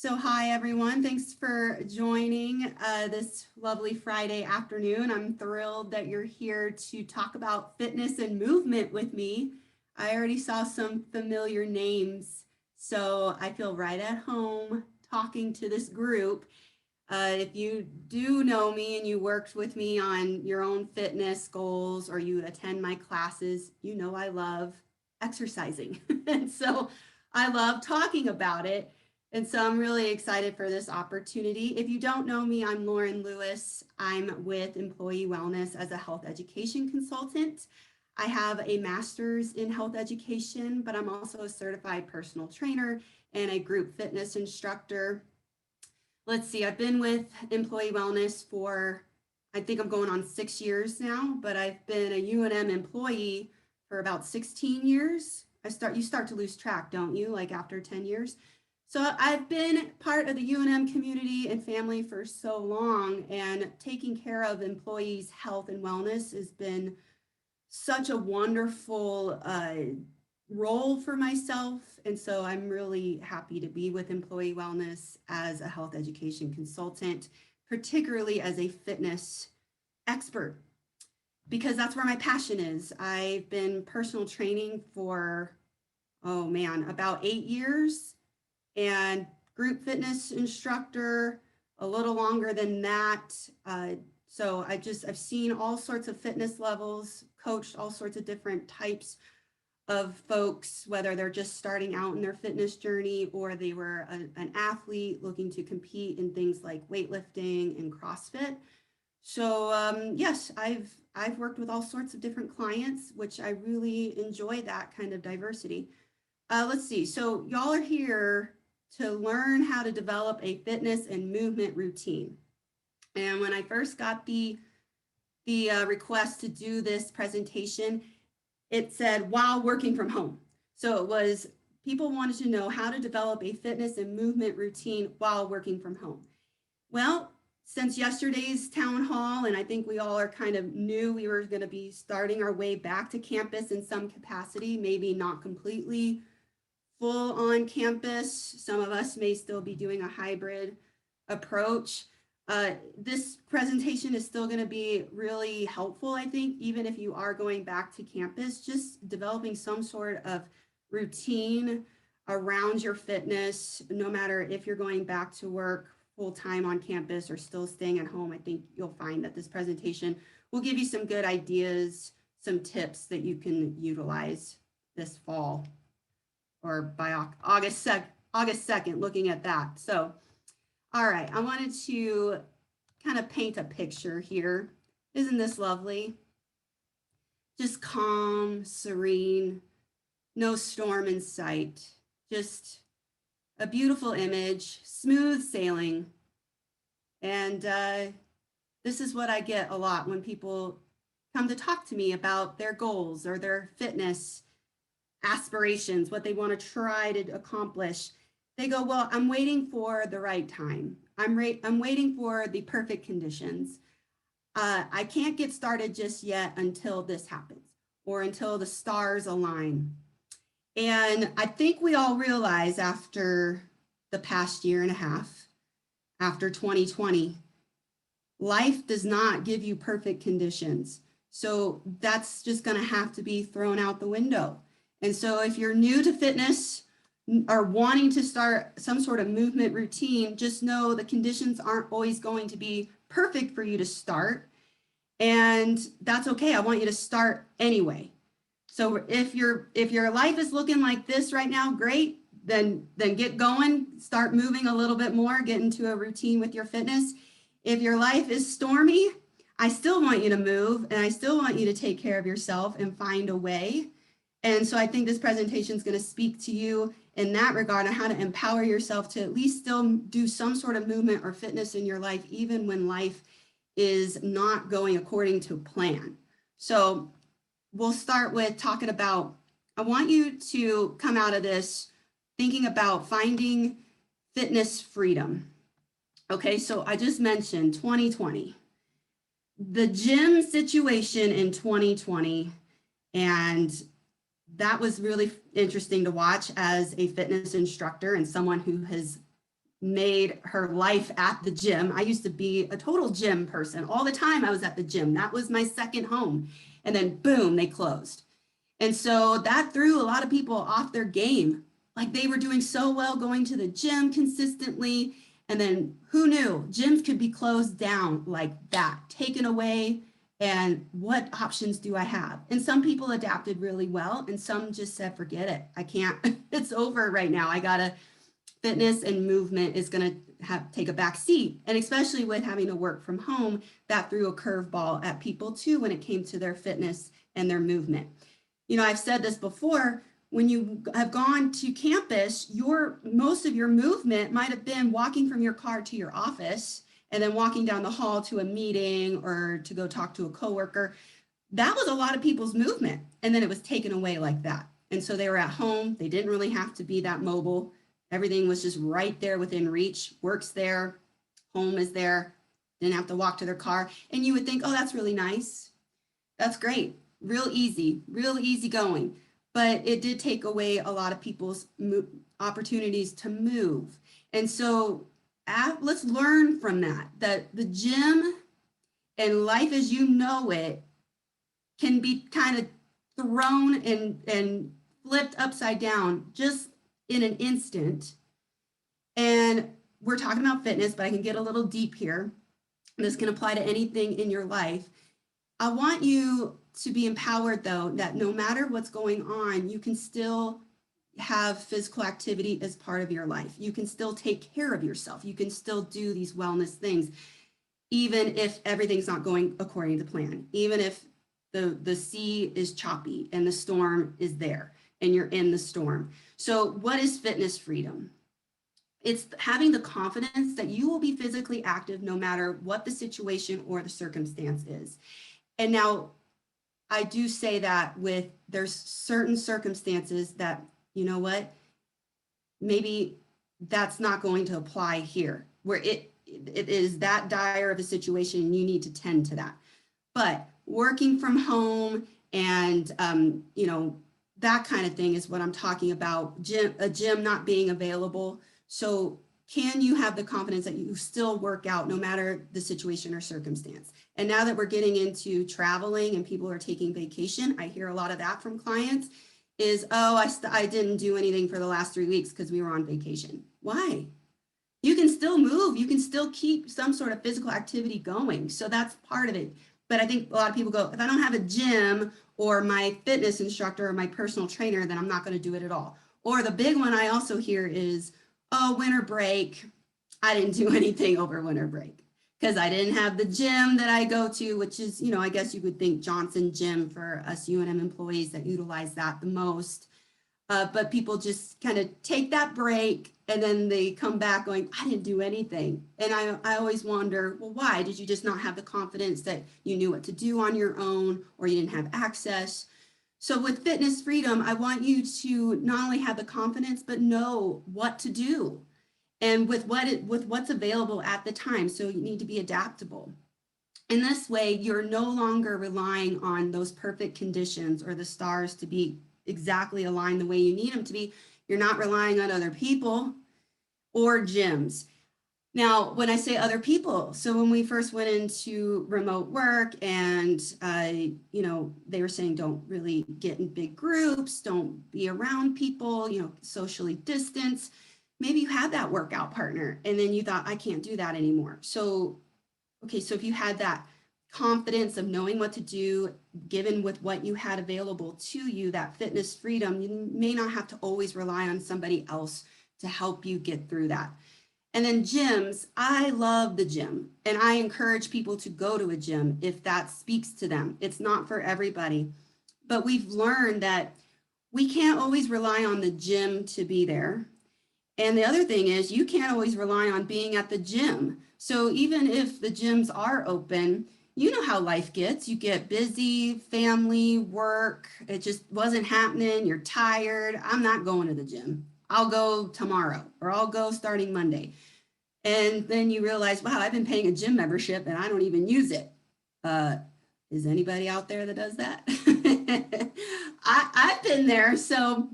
So hi everyone, thanks for joining this lovely Friday afternoon. I'm thrilled that you're here to talk about fitness and movement with me. I already saw some familiar names, so I feel right at home talking to this group. If you do know me and you worked with me on your own fitness goals or you attend my classes, you know I love exercising. And so I love talking about it. And so I'm really excited for this opportunity. If you don't know me, I'm Lauren Lewis. I'm with Employee Wellness as a health education consultant. I have a master's in health education, but I'm also a certified personal trainer and a group fitness instructor. Let's see, I've been with Employee Wellness for, I think I'm going on 6 years now, but I've been a UNM employee for about 16 years. You start to lose track, don't you? Like after 10 years. So I've been part of the UNM community and family for so long, and taking care of employees' health and wellness has been such a wonderful role for myself. And so I'm really happy to be with Employee Wellness as a health education consultant, particularly as a fitness expert, because that's where my passion is. I've been personal training for, oh man, about 8 years, and group fitness instructor a little longer than that. So I've seen all sorts of fitness levels, coached all sorts of different types of folks, whether they're just starting out in their fitness journey or they were an athlete looking to compete in things like weightlifting and CrossFit. So yes, I've worked with all sorts of different clients, which I really enjoy that kind of diversity. Let's see. So y'all are here to learn how to develop a fitness and movement routine. And when I first got the request to do this presentation, it said while working from home. So it was people wanted to know how to develop a fitness and movement routine while working from home. Well, since yesterday's town hall, and I think we all are kind of knew we were going to be starting our way back to campus in some capacity, maybe not completely full on campus. Some of us may still be doing a hybrid approach. This presentation is still going to be really helpful, I think, even if you are going back to campus, just developing some sort of routine around your fitness, no matter if you're going back to work full time on campus or still staying at home. I think you'll find that this presentation will give you some good ideas, some tips that you can utilize this fall or by August 2nd, looking at that. So, all right, I wanted to kind of paint a picture here. Isn't this lovely? Just calm, serene, no storm in sight, just a beautiful image, smooth sailing. And this is what I get a lot when people come to talk to me about their goals or their fitness aspirations, what they want to try to accomplish. They go, well, I'm waiting for the right time. I'm waiting for the perfect conditions. I can't get started just yet until this happens or until the stars align. And I think we all realize after the past year and a half, after 2020, life does not give you perfect conditions. So that's just going to have to be thrown out the window. And so if you're new to fitness or wanting to start some sort of movement routine, just know the conditions aren't always going to be perfect for you to start. And that's okay. I want you to start anyway. So if your life is looking like this right now, great, then get going, start moving a little bit more, get into a routine with your fitness. If your life is stormy, I still want you to move and I still want you to take care of yourself and find a way. And so I think this presentation is going to speak to you in that regard on how to empower yourself to at least still do some sort of movement or fitness in your life, even when life is not going according to plan. So we'll start with talking about, I want you to come out of this thinking about finding fitness freedom. Okay, so I just mentioned 2020, the gym situation in 2020, and that was really interesting to watch as a fitness instructor and someone who has made her life at the gym. I used to be a total gym person. All the time I was at the gym. That was my second home. And then boom, they closed. And so that threw a lot of people off their game. Like they were doing so well going to the gym consistently. And then who knew gyms could be closed down like that, taken away. And what options do I have? And some people adapted really well, and some just said, forget it. I can't, it's over right now. I gotta, fitness and movement is gonna take a back seat. And especially with having to work from home, that threw a curveball at people too when it came to their fitness and their movement. You know, I've said this before, when you have gone to campus, most of your movement might have been walking from your car to your office and then walking down the hall to a meeting or to go talk to a coworker. That was a lot of people's movement. And then it was taken away like that. And so they were at home. They didn't really have to be that mobile. Everything was just right there within reach. Work's there, home is there, didn't have to walk to their car. And you would think, oh, that's really nice. That's great. Real easy going. But it did take away a lot of people's opportunities to move. And so let's learn from that the gym and life as you know it can be kind of thrown and flipped upside down just in an instant. And we're talking about fitness, but I can get a little deep here. This can apply to anything in your life. I want you to be empowered, though, that no matter what's going on, you can still have physical activity as part of your life. You can still take care of yourself. You can still do these wellness things, even if everything's not going according to plan, even if the sea is choppy and the storm is there and you're in the storm. So what is fitness freedom? It's having the confidence that you will be physically active no matter what the situation or the circumstance is. And now I do say that there's certain circumstances that, you know what, maybe that's not going to apply here, where it is that dire of a situation, you need to tend to that. But working from home and, that kind of thing is what I'm talking about, a gym not being available. So can you have the confidence that you still work out no matter the situation or circumstance? And now that we're getting into traveling and people are taking vacation, I hear a lot of that from clients is, oh, I didn't do anything for the last 3 weeks because we were on vacation. Why? You can still move. You can still keep some sort of physical activity going. So that's part of it. But I think a lot of people go, if I don't have a gym or my fitness instructor or my personal trainer, then I'm not going to do it at all. Or the big one I also hear is, oh, winter break. I didn't do anything over winter break because I didn't have the gym that I go to, which is, I guess you would think Johnson Gym for us UNM employees that utilize that the most. But people just kind of take that break and then they come back going, I didn't do anything. And I always wonder, well, why? Did you just not have the confidence that you knew what to do on your own, or you didn't have access? So with fitness freedom, I want you to not only have the confidence, but know what to do and with what's available at the time. So you need to be adaptable. In this way, you're no longer relying on those perfect conditions or the stars to be exactly aligned the way you need them to be. You're not relying on other people or gyms. Now, when I say other people, so when we first went into remote work and, they were saying don't really get in big groups, don't be around people, socially distance. Maybe you had that workout partner and then you thought, I can't do that anymore. So if you had that confidence of knowing what to do, given with what you had available to you, that fitness freedom, you may not have to always rely on somebody else to help you get through that. And then gyms, I love the gym and I encourage people to go to a gym if that speaks to them. It's not for everybody, but we've learned that we can't always rely on the gym to be there. And the other thing is you can't always rely on being at the gym. So even if the gyms are open, you know how life gets. You get busy, family, work. It just wasn't happening. You're tired. I'm not going to the gym. I'll go tomorrow or I'll go starting Monday. And then you realize, wow, I've been paying a gym membership and I don't even use it. Is anybody out there that does that? I've been there. So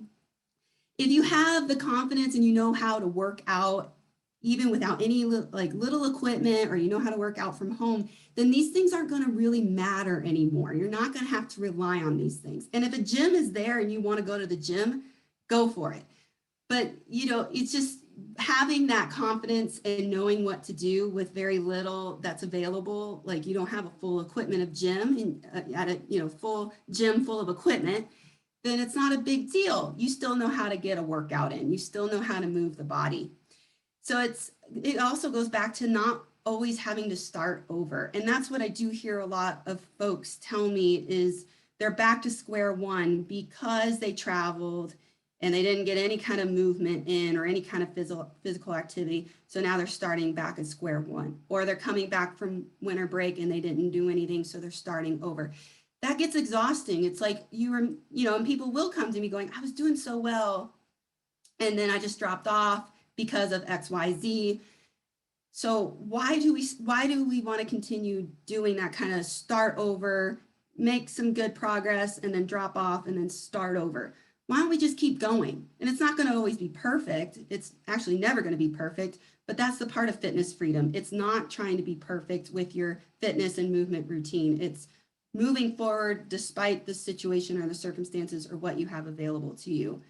if you have the confidence and you know how to work out even without any like little equipment, or you know how to work out from home, then these things aren't going to really matter anymore. You're not going to have to rely on these things. And if a gym is there and you want to go to the gym, go for it. But, you know, it's just having that confidence and knowing what to do with very little that's available. Like you don't have a full equipment of gym and at a, you know, full gym full of equipment, then it's not a big deal. You still know how to get a workout in. You still know how to move the body. So it also goes back to not always having to start over. And that's what I do hear a lot of folks tell me is they're back to square one because they traveled and they didn't get any kind of movement in or any kind of physical activity. So now they're starting back at square one, or they're coming back from winter break and they didn't do anything. So they're starting over. That gets exhausting. It's like you know, and people will come to me going, I was doing so well, and then I just dropped off because of XYZ. So why do we want to continue doing that kind of start over, make some good progress, and then drop off and then start over? Why don't we just keep going? And it's not going to always be perfect. It's actually never going to be perfect, but that's the part of fitness freedom. It's not trying to be perfect with your fitness and movement routine. It's moving forward despite the situation or the circumstances or what you have available to you.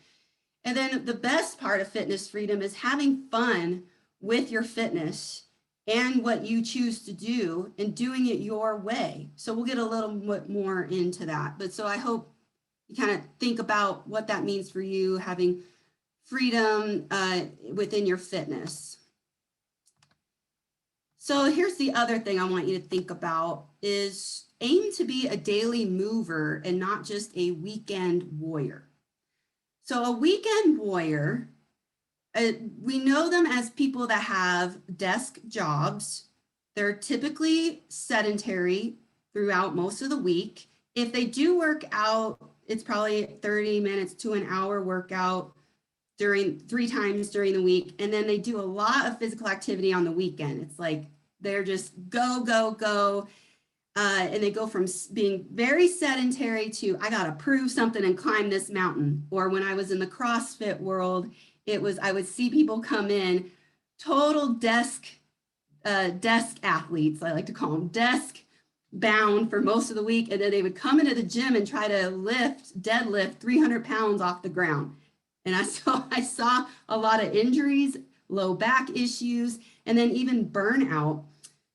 And then the best part of fitness freedom is having fun with your fitness and what you choose to do and doing it your way. So we'll get a little bit more into that. But so I hope you kind of think about what that means for you, having freedom within your fitness. So here's the other thing I want you to think about is aim to be a daily mover and not just a weekend warrior. So a weekend warrior, we know them as people that have desk jobs. They're typically sedentary throughout most of the week. If they do work out, it's probably 30 minutes to an hour workout during 3 times during the week. And then they do a lot of physical activity on the weekend. It's like they're just go, go, go. And they go from being very sedentary to, I got to prove something and climb this mountain. Or when I was in the CrossFit world, I would see people come in, total desk athletes, I like to call them, desk bound for most of the week. And then they would come into the gym and try to deadlift 300 pounds off the ground. And I saw a lot of injuries, low back issues, and then even burnout.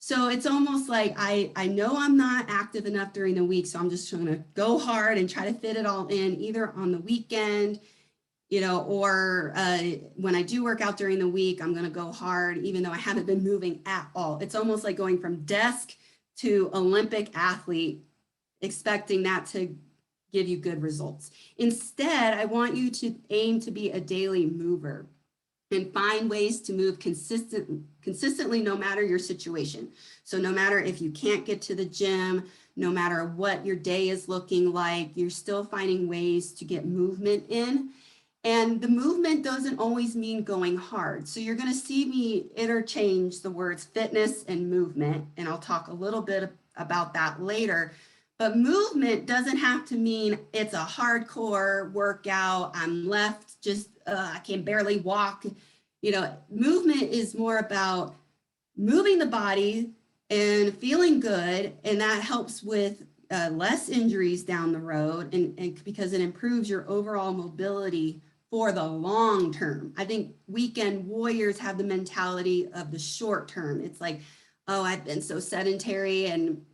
So it's almost like I know I'm not active enough during the week, so I'm just trying to go hard and try to fit it all in, either on the weekend, you know, or when I do work out during the week, I'm going to go hard, even though I haven't been moving at all. It's almost like going from desk to Olympic athlete, expecting that to give you good results. Instead, I want you to aim to be a daily mover and find ways to move consistently no matter your situation. So no matter if you can't get to the gym, no matter what your day is looking like, you're still finding ways to get movement in. And the movement doesn't always mean going hard. So you're going to see me interchange the words fitness and movement, and I'll talk a little bit about that later. But movement doesn't have to mean it's a hardcore workout. I'm left just, I can barely walk. You know, movement is more about moving the body and feeling good. And that helps with less injuries down the road, and because it improves your overall mobility for the long term. I think weekend warriors have the mentality of the short term. It's like, oh, I've been so sedentary and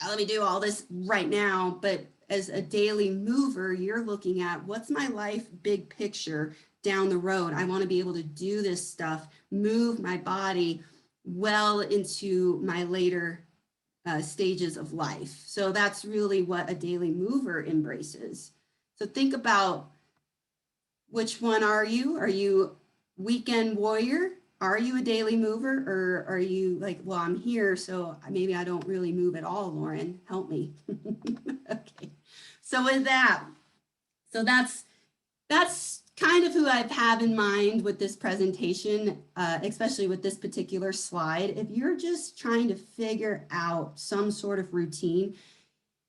let me do all this right now. But as a daily mover, you're looking at what's my life big picture down the road. I want to be able to do this stuff, move my body well into my later stages of life. So that's really what a daily mover embraces. So think about, which one are you? Are you weekend warrior? Are you a daily mover, or are you like, well, I'm here, so maybe I don't really move at all, Lauren, help me. Okay, so with that, so that's kind of who I have in mind with this presentation, especially with this particular slide. If you're just trying to figure out some sort of routine,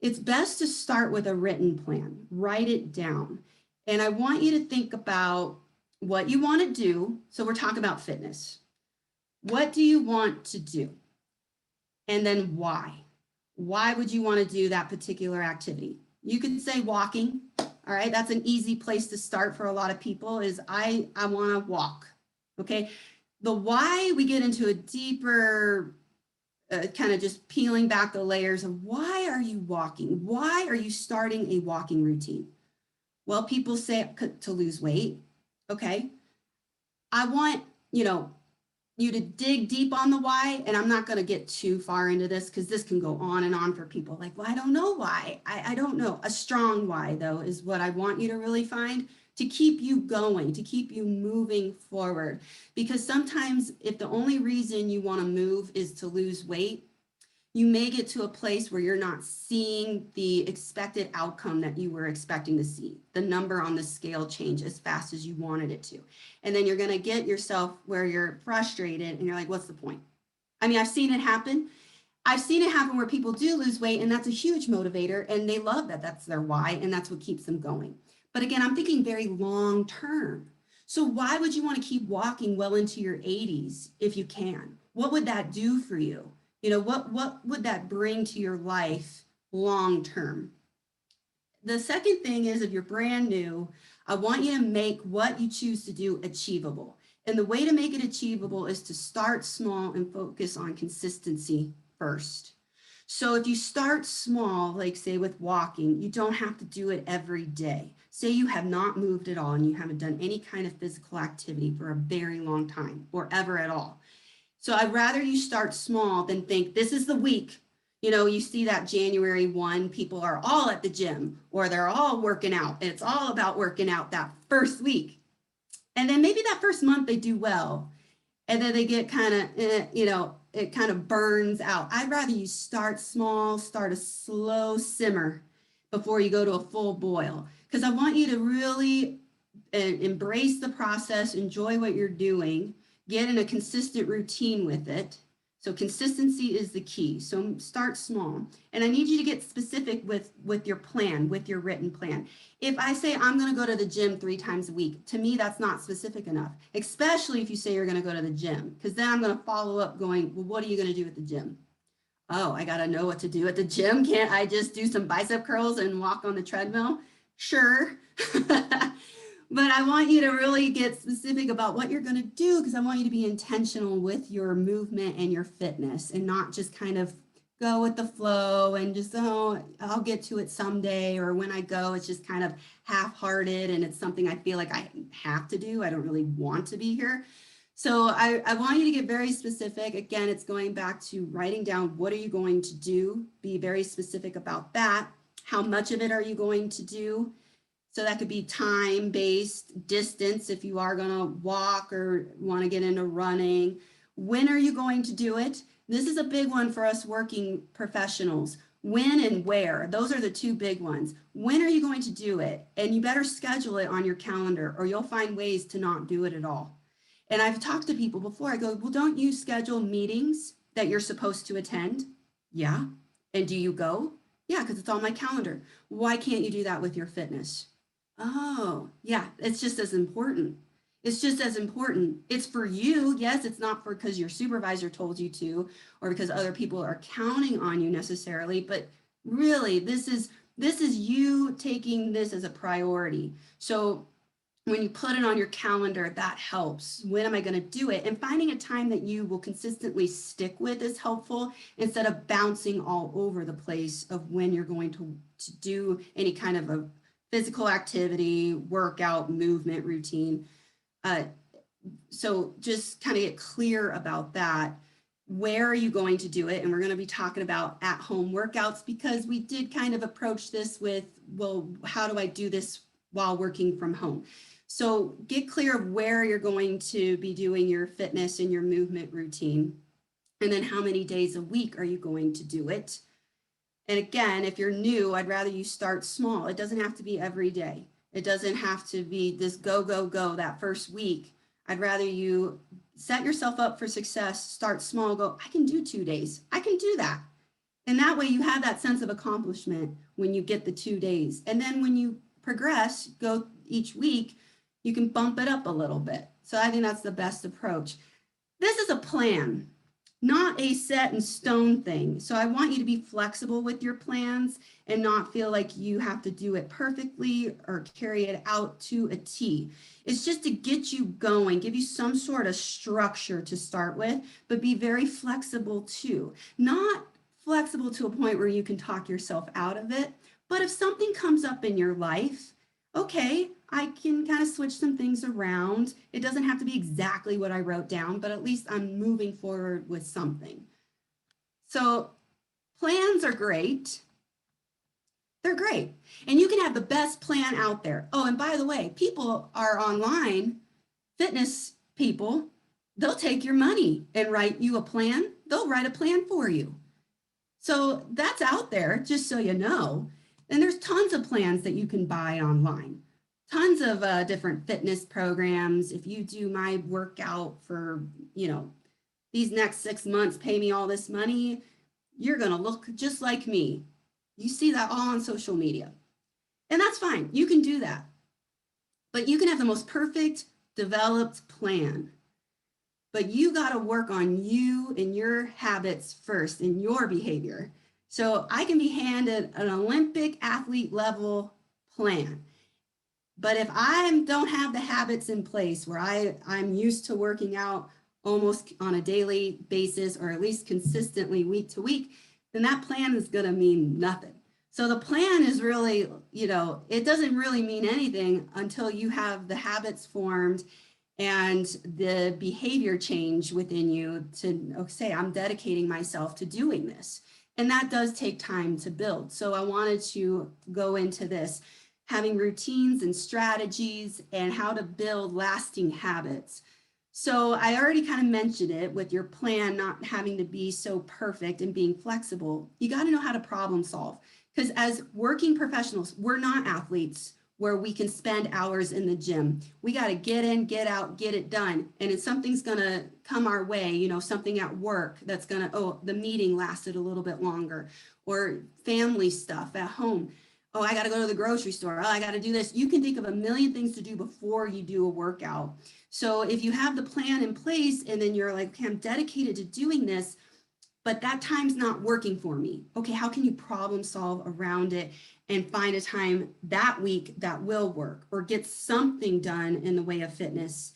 it's best to start with a written plan, write it down. And I want you to think about what you want to do. So we're talking about fitness. What do you want to do? And then why? Why would you want to do that particular activity? You can say walking. All right, that's an easy place to start for a lot of people is I want to walk. Okay, the why, we get into a deeper kind of just peeling back the layers of why are you walking? Why are you starting a walking routine? Well, people say to lose weight. Okay, I want, you to dig deep on the why, and I'm not going to get too far into this because this can go on and on for people like, well, I don't know why. I don't know. A strong why, though, is what I want you to really find to keep you going, to keep you moving forward. Because sometimes if the only reason you want to move is to lose weight, you may get to a place where you're not seeing the expected outcome that you were expecting to see. The number on the scale change as fast as you wanted it to. And then you're going to get yourself where you're frustrated and you're like, what's the point? I mean, I've seen it happen. I've seen it happen where people do lose weight, and that's a huge motivator, and they love that. That's their why, and that's what keeps them going. But again, I'm thinking very long term. So why would you want to keep walking well into your 80s if you can? What would that do for you? What would that bring to your life long term? The second thing is, if you're brand new, I want you to make what you choose to do achievable. And the way to make it achievable is to start small and focus on consistency first. So if you start small, like say with walking, you don't have to do it every day. Say you have not moved at all and you haven't done any kind of physical activity for a very long time or ever at all. So I'd rather you start small than think this is the week. You see that January 1, people are all at the gym or they're all working out. And it's all about working out that first week. And then maybe that first month they do well. And then they get kind of, it kind of burns out. I'd rather you start small, start a slow simmer before you go to a full boil. Because I want you to really embrace the process, enjoy what you're doing, get in a consistent routine with it. So consistency is the key. So start small. And I need you to get specific with your plan, with your written plan. If I say I'm going to go to the gym 3 times a week, to me, that's not specific enough, especially if you say you're going to go to the gym, because then I'm going to follow up going, well, what are you going to do at the gym? Oh, I got to know what to do at the gym. Can't I just do some bicep curls and walk on the treadmill? Sure. But I want you to really get specific about what you're going to do, because I want you to be intentional with your movement and your fitness and not just kind of go with the flow and just, oh, I'll get to it someday. Or when I go, it's just kind of half-hearted and it's something I feel like I have to do. I don't really want to be here. So I want you to get very specific. Again, it's going back to writing down what are you going to do? Be very specific about that. How much of it are you going to do? So that could be time-based, distance if you are going to walk or want to get into running. When are you going to do it? This is a big one for us working professionals. When and where, those are the 2 big ones. When are you going to do it? And you better schedule it on your calendar or you'll find ways to not do it at all. And I've talked to people before. I go, well, don't you schedule meetings that you're supposed to attend? Yeah. And do you go? Yeah, because it's on my calendar. Why can't you do that with your fitness? Oh, yeah, it's just as important. It's just as important. It's for you. Yes, it's not for because your supervisor told you to or because other people are counting on you necessarily, but really this is you taking this as a priority. So when you put it on your calendar, that helps. When am I going to do it? And finding a time that you will consistently stick with is helpful instead of bouncing all over the place of when you're going to do any kind of a physical activity, workout, movement routine. So just kind of get clear about that. Where are you going to do it? And we're going to be talking about at-home workouts because we did kind of approach this with, well, how do I do this while working from home? So get clear of where you're going to be doing your fitness and your movement routine. And then how many days a week are you going to do it? And again, if you're new, I'd rather you start small. It doesn't have to be every day. It doesn't have to be this go, go, go that first week. I'd rather you set yourself up for success, start small, go, I can do 2 days. I can do that. And that way you have that sense of accomplishment when you get the 2 days. And then when you progress, go each week, you can bump it up a little bit. So I think that's the best approach. This is a plan, not a set in stone thing. So I want you to be flexible with your plans and not feel like you have to do it perfectly or carry it out to a T. It's just to get you going, give you some sort of structure to start with, but be very flexible too. Not flexible to a point where you can talk yourself out of it, but if something comes up in your life, okay, I can kind of switch some things around. It doesn't have to be exactly what I wrote down, but at least I'm moving forward with something. So plans are great. They're great. And you can have the best plan out there. Oh, and by the way, people are online, fitness people, they'll take your money and write you a plan. They'll write a plan for you. So that's out there, just so you know. And there's tons of plans that you can buy online. Tons of different fitness programs. If you do my workout for, these next 6 months, pay me all this money, you're going to look just like me. You see that all on social media. And that's fine. You can do that. But you can have the most perfect developed plan. But you got to work on you and your habits first and your behavior. So I can be handed an Olympic athlete level plan. But if I don't have the habits in place where I'm used to working out almost on a daily basis or at least consistently week to week, then that plan is going to mean nothing. So the plan is really, it doesn't really mean anything until you have the habits formed and the behavior change within you to say, I'm dedicating myself to doing this. And that does take time to build. So I wanted to go into this, having routines and strategies and how to build lasting habits. So I already kind of mentioned it with your plan not having to be so perfect and being flexible. You got to know how to problem solve, because as working professionals, we're not athletes where we can spend hours in the gym. We got to get in, get out, get it done. And if something's going to come our way, something at work that's going to, the meeting lasted a little bit longer, or family stuff at home. Oh, I got to go to the grocery store. Oh, I got to do this. You can think of a million things to do before you do a workout. So if you have the plan in place and then you're like, okay, I'm dedicated to doing this, but that time's not working for me. Okay, how can you problem solve around it and find a time that week that will work, or get something done in the way of fitness,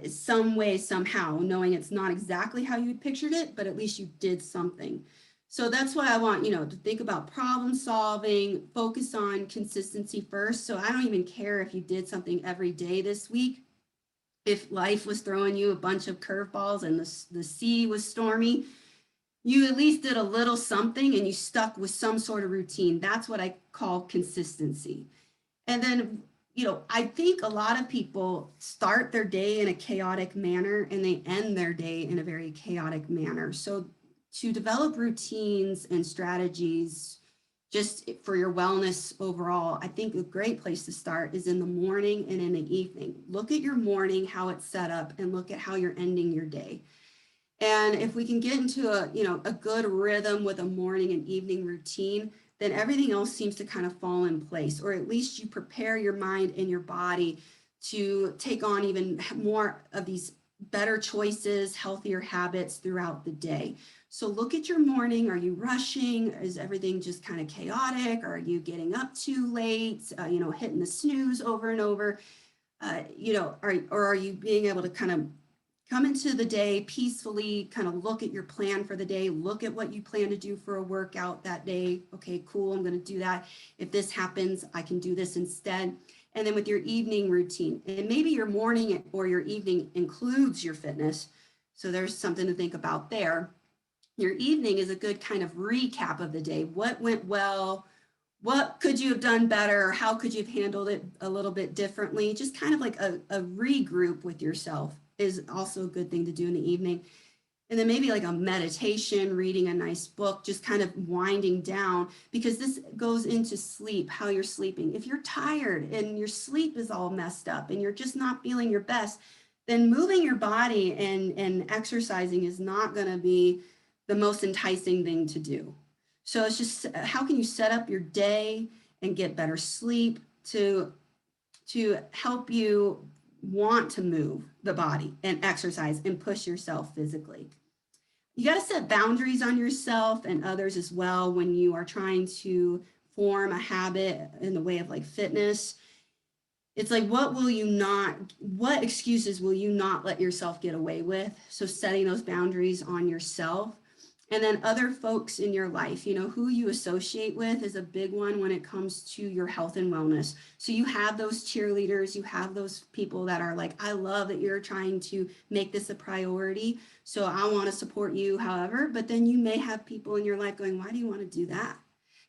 some way, somehow, knowing it's not exactly how you pictured it, but at least you did something. So that's why I want, to think about problem solving, focus on consistency first. So I don't even care if you did something every day this week. If life was throwing you a bunch of curveballs and the sea was stormy, you at least did a little something and you stuck with some sort of routine. That's what I call consistency. And then, I think a lot of people start their day in a chaotic manner and they end their day in a very chaotic manner. So to develop routines and strategies just for your wellness overall, I think a great place to start is in the morning and in the evening. Look at your morning, how it's set up, and look at how you're ending your day. And if we can get into a good rhythm with a morning and evening routine, then everything else seems to kind of fall in place, or at least you prepare your mind and your body to take on even more of these better choices, healthier habits throughout the day. So look at your morning. Are you rushing? Is everything just kind of chaotic? Are you getting up too late? Hitting the snooze over and over? Or are you being able to kind of come into the day peacefully, kind of look at your plan for the day, look at what you plan to do for a workout that day. Okay, cool, I'm going to do that. If this happens, I can do this instead. And then with your evening routine, and maybe your morning or your evening includes your fitness. So there's something to think about there. Your evening is a good kind of recap of the day. What went well? What could you have done better? How could you have handled it a little bit differently? Just kind of like a regroup with yourself is also a good thing to do in the evening. And then maybe like a meditation, reading a nice book, just kind of winding down, because this goes into sleep, how you're sleeping. If you're tired and your sleep is all messed up and you're just not feeling your best, then moving your body and exercising is not going to be the most enticing thing to do. So it's just, how can you set up your day and get better sleep to help you want to move the body and exercise and push yourself physically. You got to set boundaries on yourself and others as well when you are trying to form a habit in the way of like fitness. It's like, what excuses will you not let yourself get away with? So setting those boundaries on yourself. And then other folks in your life, who you associate with is a big one when it comes to your health and wellness. So you have those cheerleaders, you have those people that are like, I love that you're trying to make this a priority. So I want to support you, however, but then you may have people in your life going, why do you want to do that?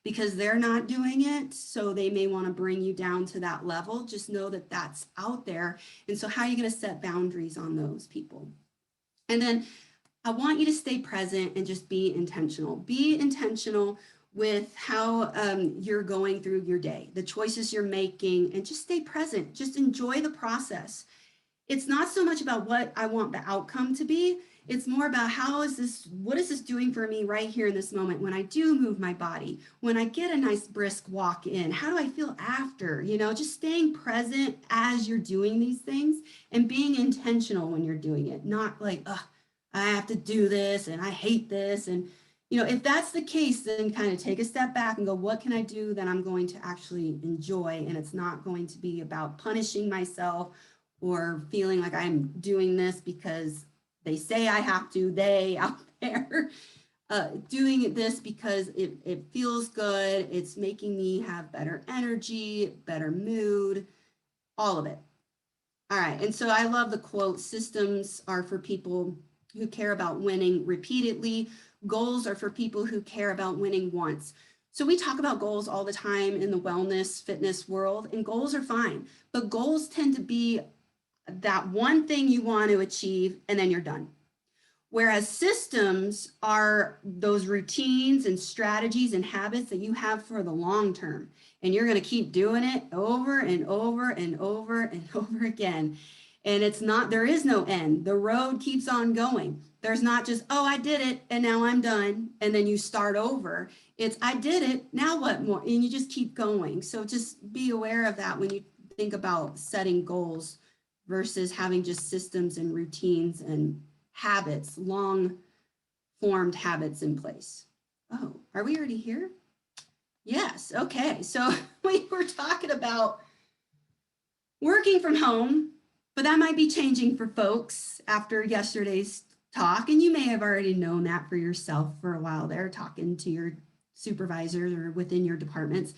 Because they're not doing it. So they may want to bring you down to that level. Just know that that's out there. And so how are you going to set boundaries on those people? And then I want you to stay present and just be intentional. Be intentional with how you're going through your day, the choices you're making, and just stay present. Just enjoy the process. It's not so much about what I want the outcome to be. It's more about what is this doing for me right here in this moment when I do move my body, when I get a nice brisk walk in, how do I feel after? Just staying present as you're doing these things and being intentional when you're doing it, not like, I have to do this and I hate this. And, if that's the case, then kind of take a step back and go, what can I do that I'm going to actually enjoy? And it's not going to be about punishing myself or feeling like I'm doing this because they say I have to, they out there, doing this because it feels good. It's making me have better energy, better mood, all of it. All right. And so I love the quote, systems are for people who care about winning repeatedly. Goals are for people who care about winning once. So we talk about goals all the time in the wellness, fitness world, and goals are fine. But goals tend to be that one thing you want to achieve, and then you're done. Whereas systems are those routines and strategies and habits that you have for the long term. And you're going to keep doing it over and over and over and over again. And there is no end. The road keeps on going. There's not just, oh, I did it and now I'm done. And then you start over. It's, I did it, now what more? And you just keep going. So just be aware of that when you think about setting goals versus having just systems and routines and habits, long formed habits in place. Oh, are we already here? Yes. Okay. So we were talking about working from home, but that might be changing for folks after yesterday's talk. And you may have already known that for yourself for a while there, talking to your supervisors or within your departments,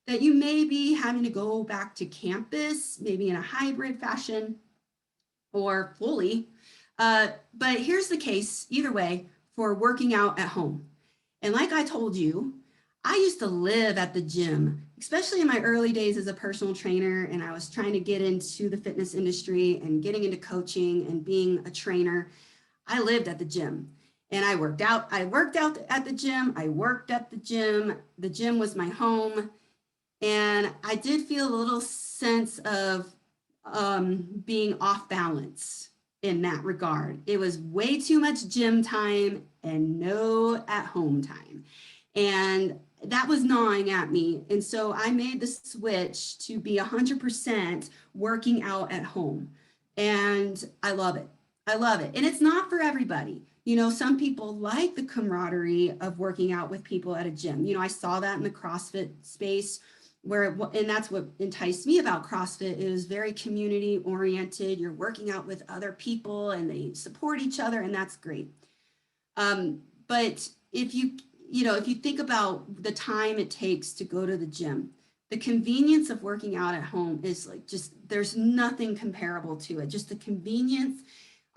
that you may be having to go back to campus, maybe in a hybrid fashion or fully. But here's the case, either way, for working out at home. And like I told you, I used to live at the gym, especially in my early days as a personal trainer, and I was trying to get into the fitness industry and getting into coaching and being a trainer. I lived at the gym and I worked out. I worked out at the gym. I worked at the gym. The gym was my home. And I did feel a little sense of being off balance in that regard. It was way too much gym time and no at home time. And that was gnawing at me. And so I made the switch to be 100% working out at home. And I love it. I love it. And it's not for everybody. Some people like the camaraderie of working out with people at a gym. I saw that in the CrossFit space and that's what enticed me about CrossFit. It was very community oriented. You're working out with other people and they support each other, and that's great. But if you think about the time it takes to go to the gym, the convenience of working out at home is there's nothing comparable to it. Just the convenience.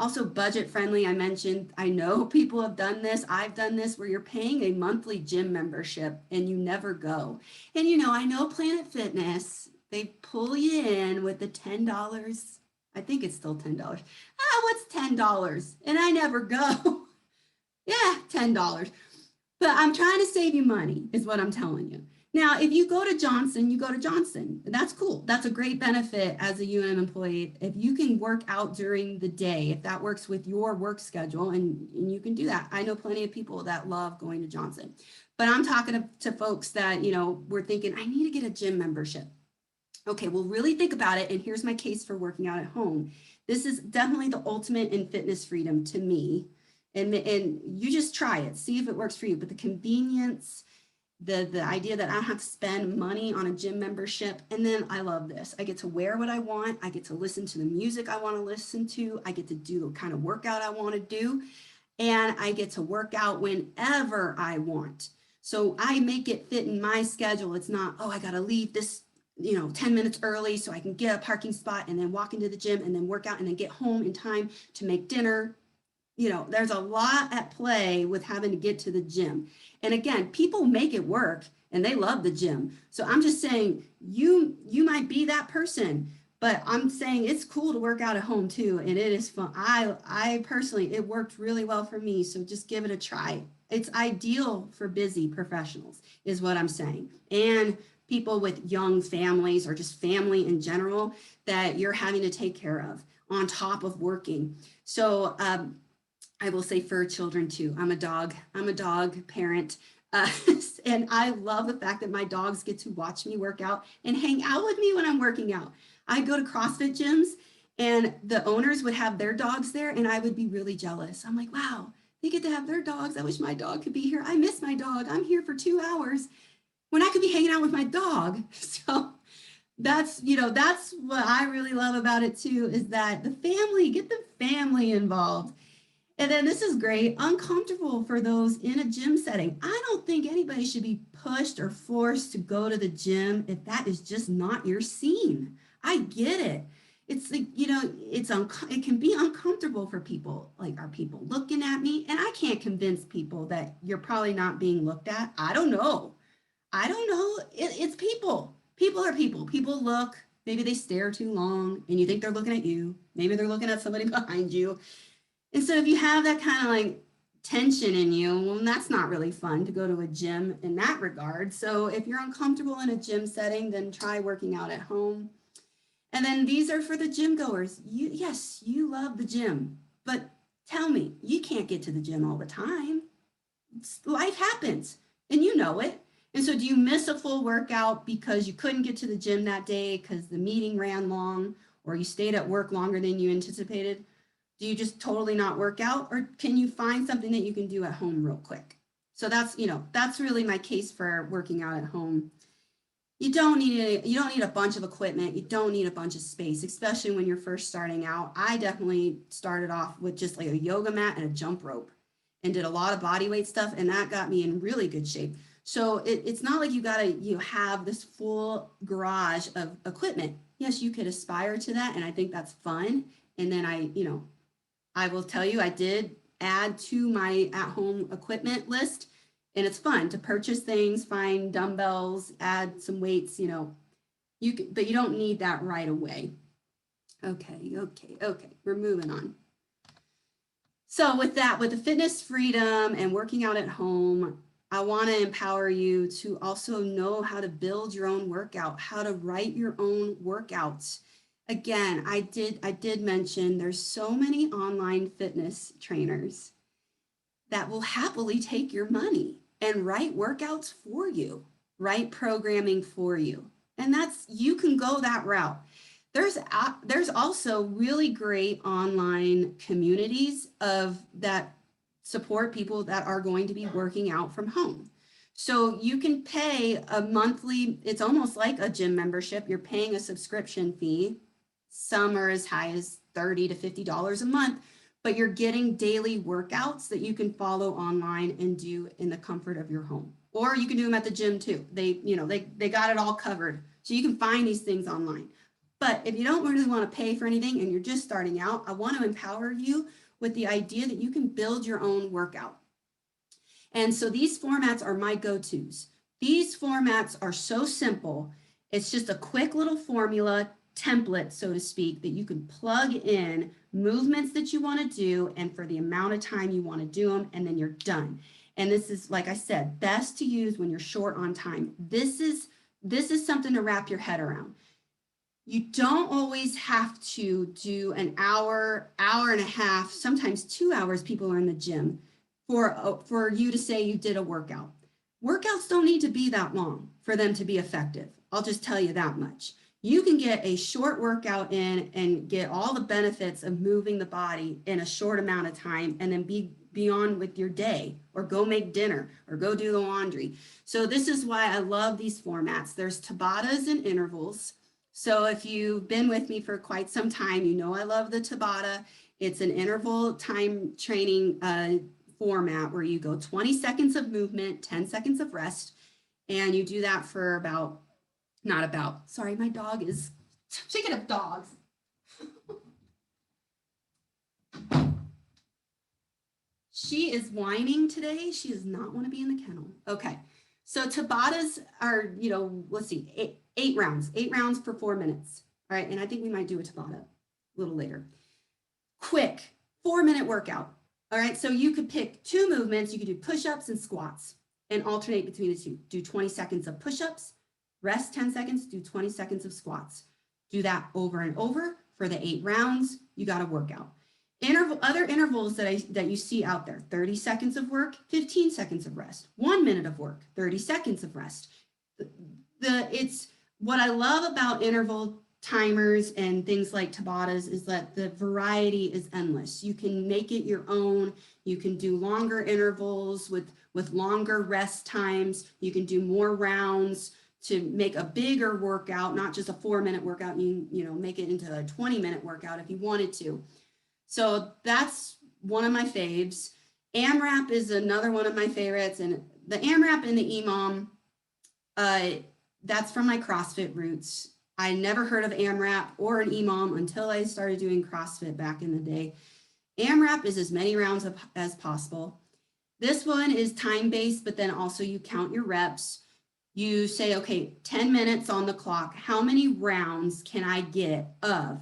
Also budget friendly. I know people have done this. I've done this where you're paying a monthly gym membership and you never go. And I know Planet Fitness, they pull you in with the $10. I think it's still $10. What's $10? And I never go. Yeah, $10. But I'm trying to save you money is what I'm telling you. Now, if you go to Johnson, you go to Johnson. That's cool. That's a great benefit as a UNM employee. If you can work out during the day, if that works with your work schedule, and you can do that. I know plenty of people that love going to Johnson. But I'm talking to folks that, we're thinking, I need to get a gym membership. Okay, well, really think about it. And here's my case for working out at home. This is definitely the ultimate in fitness freedom to me. And you just try it, see if it works for you. But the convenience, the idea that I don't have to spend money on a gym membership. And then I love this. I get to wear what I want. I get to listen to the music I want to listen to. I get to do the kind of workout I want to do. And I get to work out whenever I want. So I make it fit in my schedule. It's not, oh, I got to leave this 10 minutes early so I can get a parking spot and then walk into the gym and then work out and then get home in time to make dinner. There's a lot at play with having to get to the gym. And again, people make it work and they love the gym. So I'm just saying you might be that person, but I'm saying it's cool to work out at home too. And it is fun. I personally, it worked really well for me. So just give it a try. It's ideal for busy professionals is what I'm saying. And people with young families or just family in general that you're having to take care of on top of working. So I will say for children too. I'm a dog parent. And I love the fact that my dogs get to watch me work out and hang out with me when I'm working out. I go to CrossFit gyms and the owners would have their dogs there and I would be really jealous. I'm like, wow, they get to have their dogs. I wish my dog could be here. I miss my dog. I'm here for 2 hours when I could be hanging out with my dog. So that's what I really love about it too, is that get the family involved. And then this is great, uncomfortable for those in a gym setting. I don't think anybody should be pushed or forced to go to the gym if that is just not your scene. I get it. It's like, it can be uncomfortable for people. Like, are people looking at me? And I can't convince people that you're probably not being looked at. I don't know. It's people. People are people. People look, maybe they stare too long and you think they're looking at you. Maybe they're looking at somebody behind you. And so if you have that kind of like tension in you, well, that's not really fun to go to a gym in that regard. So if you're uncomfortable in a gym setting, then try working out at home. And then these are for the gym goers. Yes, you love the gym, but tell me, you can't get to the gym all the time. Life happens and you know it. And so do you miss a full workout because you couldn't get to the gym that day because the meeting ran long or you stayed at work longer than you anticipated? Do you just totally not work out, or can you find something that you can do at home real quick? So that's really my case for working out at home. You don't need a bunch of equipment. You don't need a bunch of space, especially when you're first starting out. I definitely started off with just like a yoga mat and a jump rope and did a lot of body weight stuff, and that got me in really good shape. So it's not like you have this full garage of equipment. Yes, you could aspire to that, and I think that's fun. And then I will tell you, I did add to my at-home equipment list, and it's fun to purchase things, find dumbbells, add some weights, but you don't need that right away. Okay, we're moving on. So with the fitness freedom and working out at home, I want to empower you to also know how to build your own workout, how to write your own workouts. Again, I did mention there's so many online fitness trainers that will happily take your money and write workouts for you, write programming for you. And you can go that route. There's also really great online communities that support people that are going to be working out from home. So you can pay a monthly, it's almost like a gym membership. You're paying a subscription fee. Some are as high as $30 to $50 a month, but you're getting daily workouts that you can follow online and do in the comfort of your home. Or you can do them at the gym too. They got it all covered. So you can find these things online. But if you don't really want to pay for anything and you're just starting out, I want to empower you with the idea that you can build your own workout. And so these formats are my go-tos. These formats are so simple. It's just a quick little formula template, so to speak, that you can plug in movements that you want to do and for the amount of time you want to do them, and then you're done. And this is, like I said, best to use when you're short on time. This is something to wrap your head around. You don't always have to do an hour and a half, sometimes 2 hours people are in the gym for you to say you did a workout. Workouts don't need to be that long for them to be effective. I'll just tell you that much. you can get a short workout in and get all the benefits of moving the body in a short amount of time, and then be on with your day, or go make dinner, or go do the laundry. So this is why I love these formats. There's Tabatas and intervals. So if you've been with me for quite some time, you know I love the Tabata. It's an interval time training format where you go 20 seconds of movement, 10 seconds of rest, and you do that for sorry, my dog is, speaking of dogs. She is whining today. She does not want to be in the kennel. Okay, so Tabatas are, let's see, eight rounds for 4 minutes. All right, and I think we might do a Tabata a little later. Quick, 4-minute workout. All right, so you could pick 2 movements. You could do push-ups and squats and alternate between the two. Do 20 seconds of push-ups, rest 10 seconds, do 20 seconds of squats. Do that over and over for the 8 rounds. You got to work out. Other intervals that you see out there: 30 seconds of work, 15 seconds of rest, 1 minute of work, 30 seconds of rest. It's what I love about interval timers and things like Tabatas is that the variety is endless. You can make it your own. You can do longer intervals with longer rest times. You can do more rounds to make a bigger workout, not just a 4-minute workout. You make it into a 20-minute workout if you wanted to. So that's one of my faves. AMRAP is another one of my favorites. And the AMRAP and the EMOM, that's from my CrossFit roots. I never heard of AMRAP or an EMOM until I started doing CrossFit back in the day. AMRAP is as many rounds as possible. This one is time-based, but then also you count your reps. You say, okay, 10 minutes on the clock. How many rounds can I get of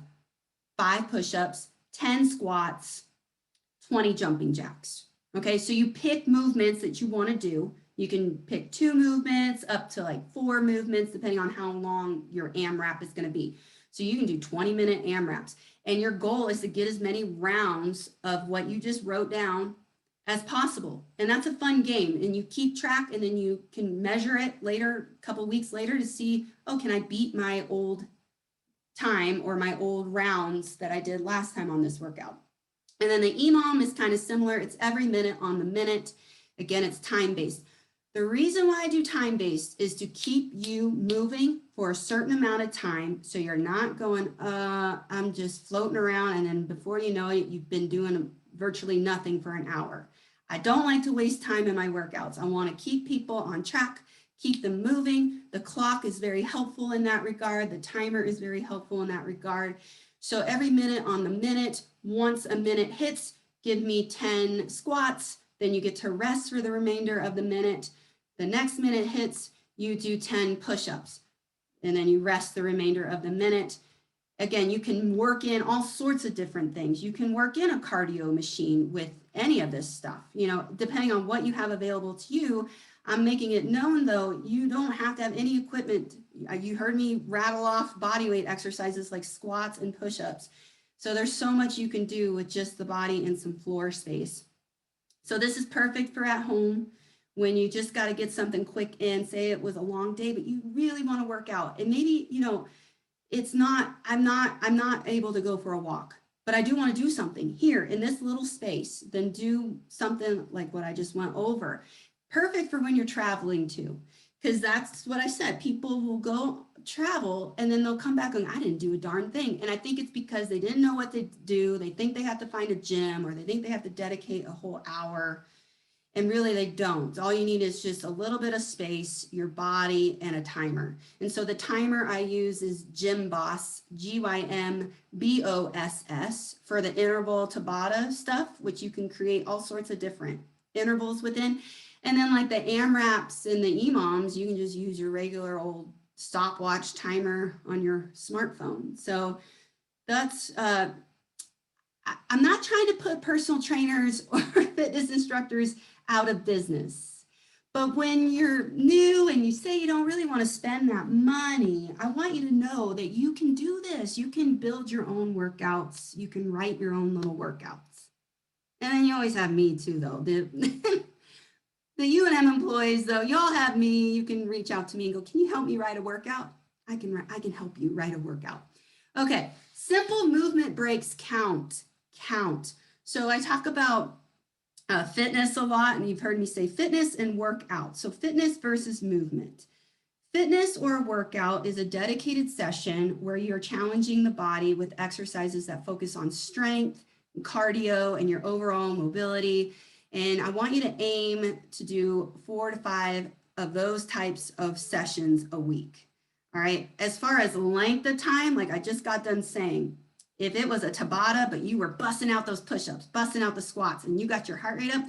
5 push-ups, 10 squats, 20 jumping jacks? Okay, so you pick movements that you want to do. You can pick 2 movements up to like 4 movements, depending on how long your AMRAP is going to be. So you can do 20-minute AMRAPs. And your goal is to get as many rounds of what you just wrote down as possible. And that's a fun game. And you keep track, and then you can measure it later, a couple weeks later, to see, oh, can I beat my old time or my old rounds that I did last time on this workout? And then the EMOM is kind of similar. It's every minute on the minute. Again, it's time-based. The reason why I do time-based is to keep you moving for a certain amount of time, so you're not going, I'm just floating around, and then before you know it, you've been doing virtually nothing for an hour. I don't like to waste time in my workouts. I want to keep people on track, keep them moving. The clock is very helpful in that regard. The timer is very helpful in that regard. So every minute on the minute, once a minute hits, give me 10 squats, then you get to rest for the remainder of the minute. The next minute hits, you do 10 push-ups, and then you rest the remainder of the minute. Again, you can work in all sorts of different things. You can work in a cardio machine with any of this stuff, depending on what you have available to you. I'm making it known, though, you don't have to have any equipment. You heard me rattle off bodyweight exercises like squats and push-ups. So there's so much you can do with just the body and some floor space. So this is perfect for at home when you just got to get something quick in. Say it was a long day, but you really want to work out. And maybe, I'm not able to go for a walk, but I do want to do something here in this little space. Then do something like what I just went over. Perfect for when you're traveling too, because that's what I said. People will go travel and then they'll come back and I didn't do a darn thing. And I think it's because they didn't know what to do. They think they have to find a gym, or they think they have to dedicate a whole hour. And really they don't. All you need is just a little bit of space, your body, and a timer. And so the timer I use is Gymboss, Gymboss, for the interval Tabata stuff, which you can create all sorts of different intervals within. And then like the AMRAPs and the EMOMs, you can just use your regular old stopwatch timer on your smartphone. So that's, I'm not trying to put personal trainers or fitness instructors out of business. But when you're new and you say you don't really want to spend that money, I want you to know that you can do this. You can build your own workouts. You can write your own little workouts. And then you always have me too, though. The UNM employees, though, y'all have me. You can reach out to me and go, can you help me write a workout? I can help you write a workout. Okay, simple movement breaks count. So I talk about fitness a lot, and you've heard me say fitness and workout. So fitness versus movement. Fitness or workout is a dedicated session where you're challenging the body with exercises that focus on strength, cardio, and your overall mobility. And I want you to aim to do 4 to 5 of those types of sessions a week. All right. As far as length of time, like I just got done saying, if it was a Tabata, but you were busting out those push-ups, busting out the squats, and you got your heart rate up,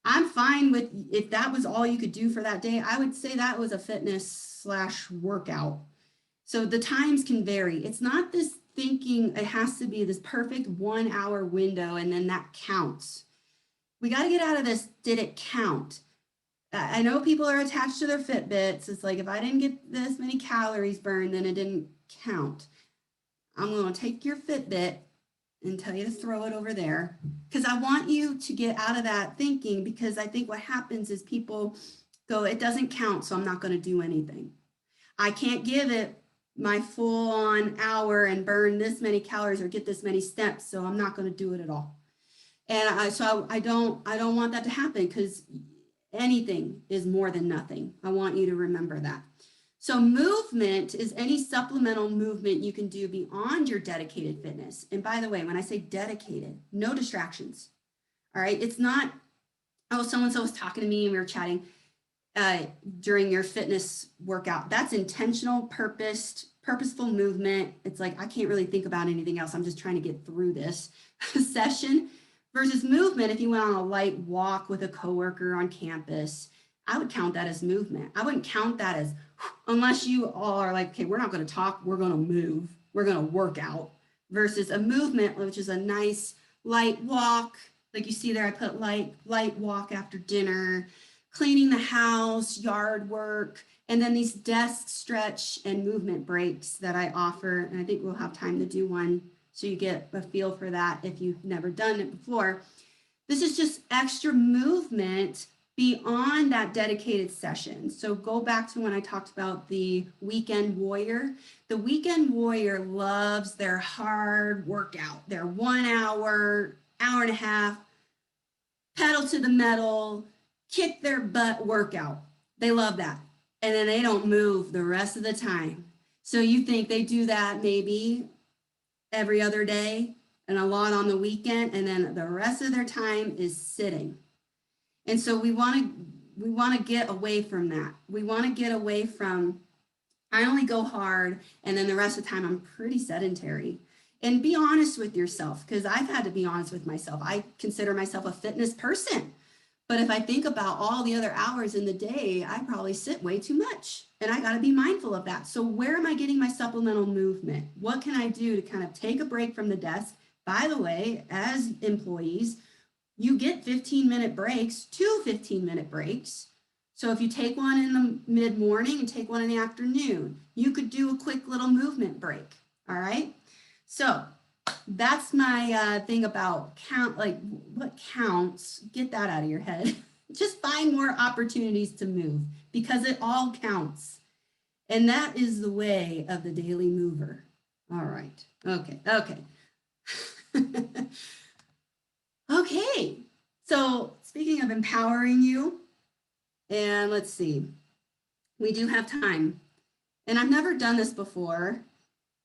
I'm fine with, if that was all you could do for that day, I would say that was a fitness/workout. So the times can vary. It's not this thinking it has to be this perfect 1 hour window and then that counts. We got to get out of this, did it count? I know people are attached to their Fitbits. It's like, if I didn't get this many calories burned, then it didn't count. I'm going to take your Fitbit and tell you to throw it over there, because I want you to get out of that thinking, because I think what happens is people go, it doesn't count, so I'm not going to do anything. I can't give it my full on hour and burn this many calories or get this many steps, so I'm not going to do it at all. And I don't want that to happen, because anything is more than nothing. I want you to remember that. So movement is any supplemental movement you can do beyond your dedicated fitness. And by the way, when I say dedicated, no distractions. All right. It's not, oh, so-and-so was talking to me and we were chatting during your fitness workout. That's intentional, purposeful movement. It's like, I can't really think about anything else. I'm just trying to get through this session. Versus movement, if you went on a light walk with a coworker on campus, I would count that as movement. I wouldn't count that as, unless you all are like, okay, we're not going to talk, we're going to move, we're going to work out. Versus a movement, which is a nice light walk. Like you see there, I put light walk after dinner, cleaning the house, yard work, and then these desk stretch and movement breaks that I offer. And I think we'll have time to do one, so you get a feel for that if you've never done it before. This is just extra movement beyond that dedicated session. So go back to when I talked about the weekend warrior. The weekend warrior loves their hard workout, their 1 hour, hour and a half, pedal to the metal, kick their butt workout. They love that. And then they don't move the rest of the time. So you think they do that maybe every other day and a lot on the weekend, and then the rest of their time is sitting. And so we want to get away from that. We want to get away from, I only go hard and then the rest of the time I'm pretty sedentary. And be honest with yourself, because I've had to be honest with myself. I consider myself a fitness person. But if I think about all the other hours in the day, I probably sit way too much. And I got to be mindful of that. So where am I getting my supplemental movement? What can I do to kind of take a break from the desk? By the way, as employees, you get 15-minute breaks, 2 15-minute breaks. So if you take one in the mid-morning and take one in the afternoon, you could do a quick little movement break. All right. So that's my thing about count, like what counts. Get that out of your head. Just find more opportunities to move, because it all counts. And that is the way of the daily mover. All right. Okay. Okay. So speaking of empowering you, and let's see, we do have time. And I've never done this before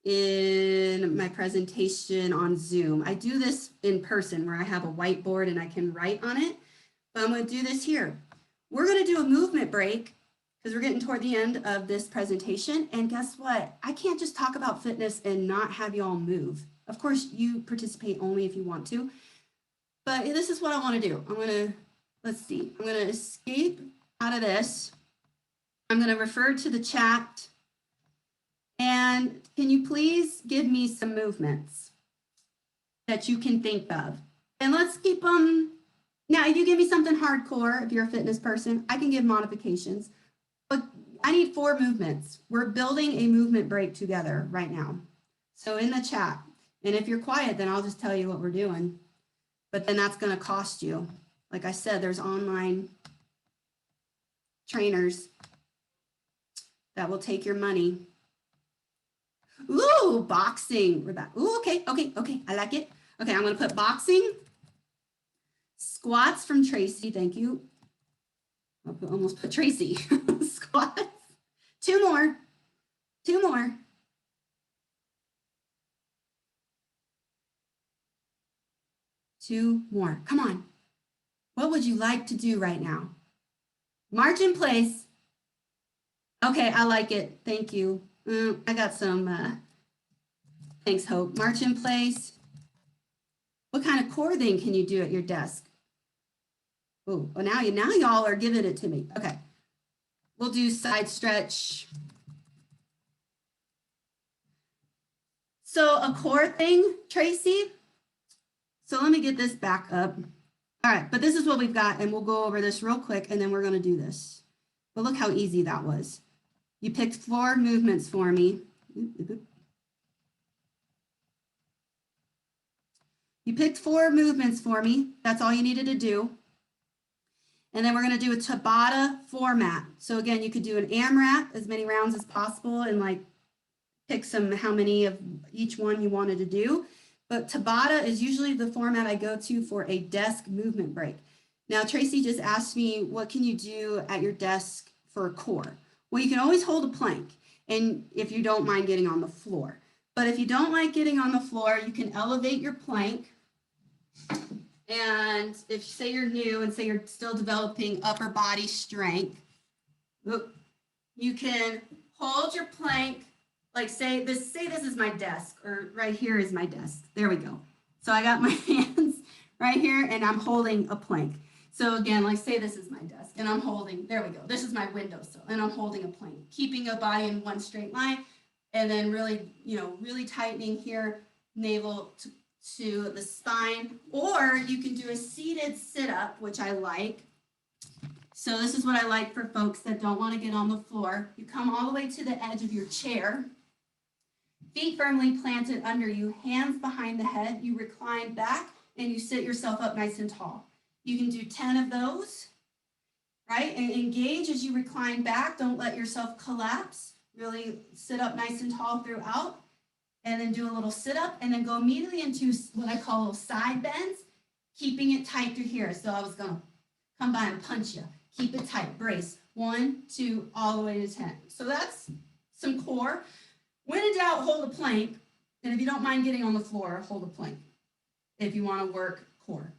in my presentation on Zoom. I do this in person where I have a whiteboard and I can write on it, but I'm going to do this here. We're going to do a movement break because we're getting toward the end of this presentation. And guess what? I can't just talk about fitness and not have you all move. Of course, you participate only if you want to, but this is what I want to do. I'm going to, let's see, I'm going to escape out of this. I'm going to refer to the chat. And can you please give me some movements that you can think of? And let's keep them. Now, if you give me something hardcore, if you're a fitness person, I can give modifications. But I need 4 movements. We're building a movement break together right now. So in the chat. And if you're quiet, then I'll just tell you what we're doing. But then that's going to cost you. Like I said, there's online trainers that will take your money. Ooh, boxing. Ooh, okay, okay, okay. I like it. Okay, I'm gonna put boxing. Squats from Tracy, thank you. Almost put Tracy. Squats. Two more. Two more. Two more. Come on. What would you like to do right now? March in place. Okay, I like it. Thank you. I got some, thanks, Hope. March in place. What kind of core thing can you do at your desk? Oh, well, now y'all are giving it to me. Okay. We'll do side stretch. So a core thing, Tracy. So let me get this back up. All right, but this is what we've got, and we'll go over this real quick, and then we're going to do this. But look how easy that was. You picked 4 movements for me. You picked 4 movements for me. That's all you needed to do. And then we're going to do a Tabata format. So again, you could do an AMRAP, as many rounds as possible, and like pick how many of each one you wanted to do. But Tabata is usually the format I go to for a desk movement break. Now, Tracy just asked me, what can you do at your desk for a core? Well, you can always hold a plank, and if you don't mind getting on the floor. But if you don't like getting on the floor, you can elevate your plank. And if say you're new and say you're still developing upper body strength, you can hold your plank, like say this is my desk, or right here is my desk. There we go. So I got my hands right here and I'm holding a plank. So again, like say this is my desk and I'm holding, there we go. This is my windowsill and I'm holding a plank, keeping a body in one straight line, and then really, really tightening here, navel to the spine. Or you can do a seated sit-up, which I like. So this is what I like for folks that don't want to get on the floor. You come all the way to the edge of your chair, feet firmly planted under you, hands behind the head. You recline back and you sit yourself up nice and tall. You can do 10 of those, right? And engage as you recline back. Don't let yourself collapse. Really sit up nice and tall throughout. And then do a little sit up and then go immediately into what I call little side bends, keeping it tight through here. So I was going to come by and punch you. Keep it tight, brace. 1, 2, all the way to 10. So that's some core. When in doubt, hold a plank. And if you don't mind getting on the floor, hold a plank if you want to work core.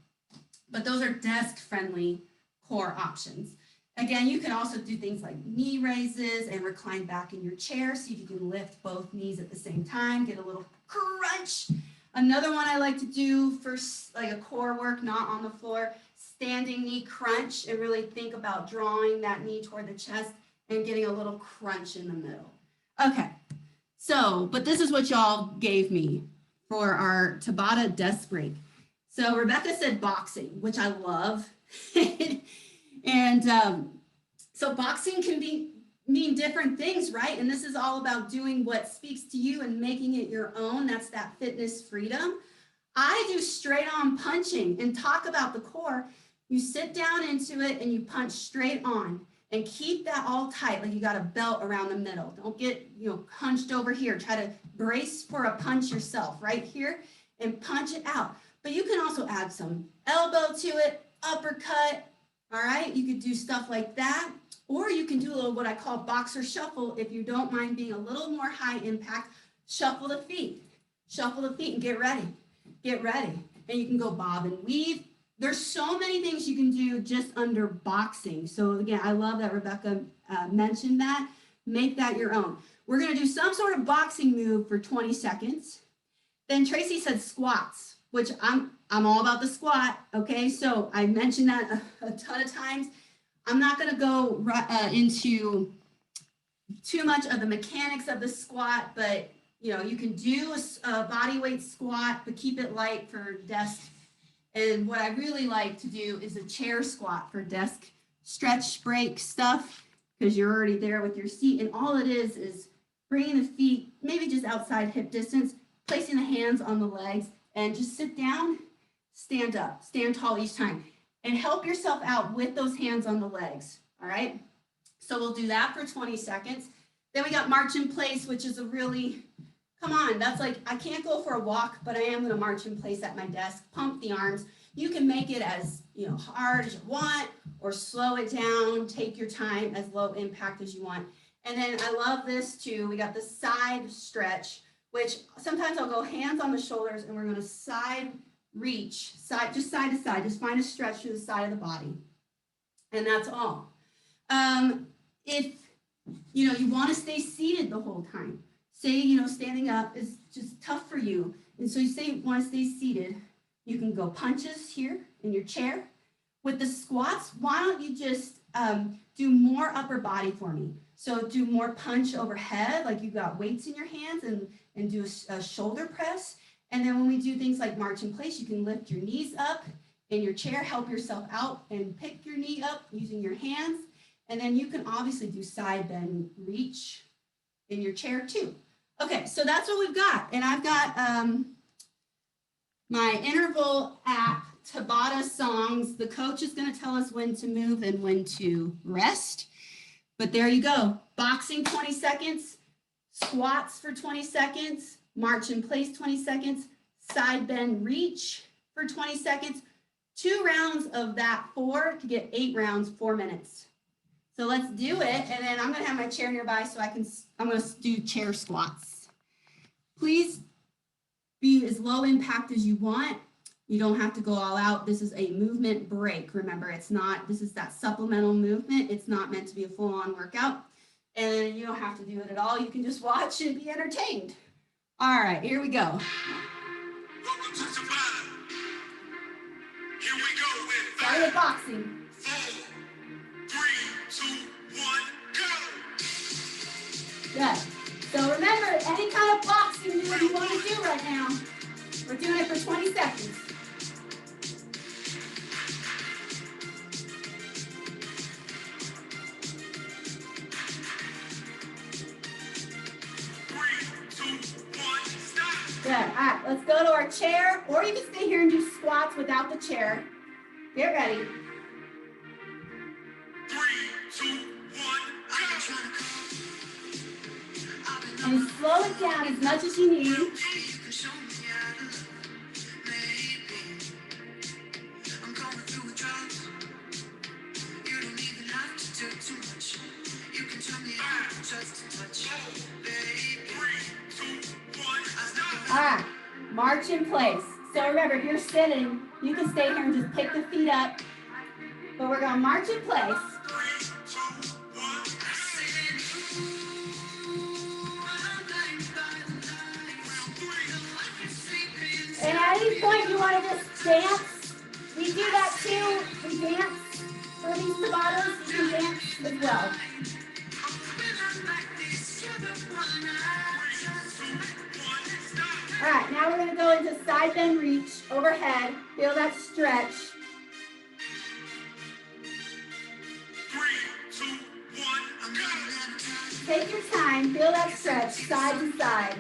But those are desk-friendly core options. Again, you can also do things like knee raises and recline back in your chair. See if you can lift both knees at the same time, get a little crunch. Another one I like to do for like a core work, not on the floor, standing knee crunch, and really think about drawing that knee toward the chest and getting a little crunch in the middle. Okay, so, but this is what y'all gave me for our Tabata desk break. So Rebecca said boxing, which I love. And so boxing can mean different things, right? And this is all about doing what speaks to you and making it your own. That's that fitness freedom. I do straight on punching, and talk about the core. You sit down into it and you punch straight on and keep that all tight, like you got a belt around the middle. Don't get, hunched over here. Try to brace for a punch yourself right here and punch it out. But you can also add some elbow to it, uppercut. All right, you could do stuff like that, or you can do a little what I call boxer shuffle if you don't mind being a little more high impact. Shuffle the feet and get ready, and you can go bob and weave. There's so many things you can do just under boxing. So again, I love that Rebecca mentioned that. Make that your own. We're going to do some sort of boxing move for 20 seconds. Then Tracy said squats, which I'm all about the squat, okay? So I mentioned that a ton of times. I'm not gonna go into too much of the mechanics of the squat, but you can do a body weight squat, but keep it light for desk. And what I really like to do is a chair squat for desk stretch break stuff, because you're already there with your seat. And all it is bringing the feet, maybe just outside hip distance, placing the hands on the legs, and just sit down, stand up, stand tall each time, and help yourself out with those hands on the legs, all right? So we'll do that for 20 seconds. Then we got march in place, which is a really Come on, that's like, I can't go for a walk, but I am gonna march in place at my desk, pump the arms. You can make it as hard as you want, or slow it down, take your time, as low impact as you want. And then I love this too, we got the side stretch, which sometimes I'll go hands on the shoulders and we're gonna side reach, just side to side, just find a stretch to the side of the body. And that's all. If you want to stay seated the whole time, say standing up is just tough for you, and so you want to stay seated, you can go punches here in your chair. With the squats, why don't you just do more upper body for me? So do more punch overhead, like you've got weights in your hands, and do a shoulder press. And then when we do things like march in place, you can lift your knees up in your chair, help yourself out and pick your knee up using your hands. And then you can obviously do side bend reach in your chair too. Okay, so that's what we've got. And I've got my interval app, Tabata songs. The coach is going to tell us when to move and when to rest. But there you go. Boxing 20 seconds, squats for 20 seconds, march in place 20 seconds, side bend reach for 20 seconds, 2 rounds of that 4 to get 8 rounds, 4 minutes. So let's do it. And then I'm going to have my chair nearby so I'm going to do chair squats. Please be as low impact as you want. You don't have to go all out. This is a movement break. Remember, this is that supplemental movement. It's not meant to be a full-on workout. And you don't have to do it at all. You can just watch and be entertained. All right, here we go. Welcome to Tabata. Here we go with Start with boxing. 4, 3, 2, 1, go. Good. So remember, any kind of boxing move you want to do right now, we're doing it for 20 seconds. 3, 2, 1, stop. Good. All right, let's go to our chair, or you can stay here and do squats without the chair. Get ready. 3, 2, 1, go. And slow it down as much as you need. All right, march in place. So remember, if you're sitting, you can stay here and just pick the feet up. But we're gonna march in place. 3, 2, 1. And at any point you want to just dance, we do that too. We dance for these Tabatas. You can dance as well. All right, now we're going to go into side bend reach overhead. Feel that stretch. 3, 2, 1, go. Take your time. Feel that stretch side to side.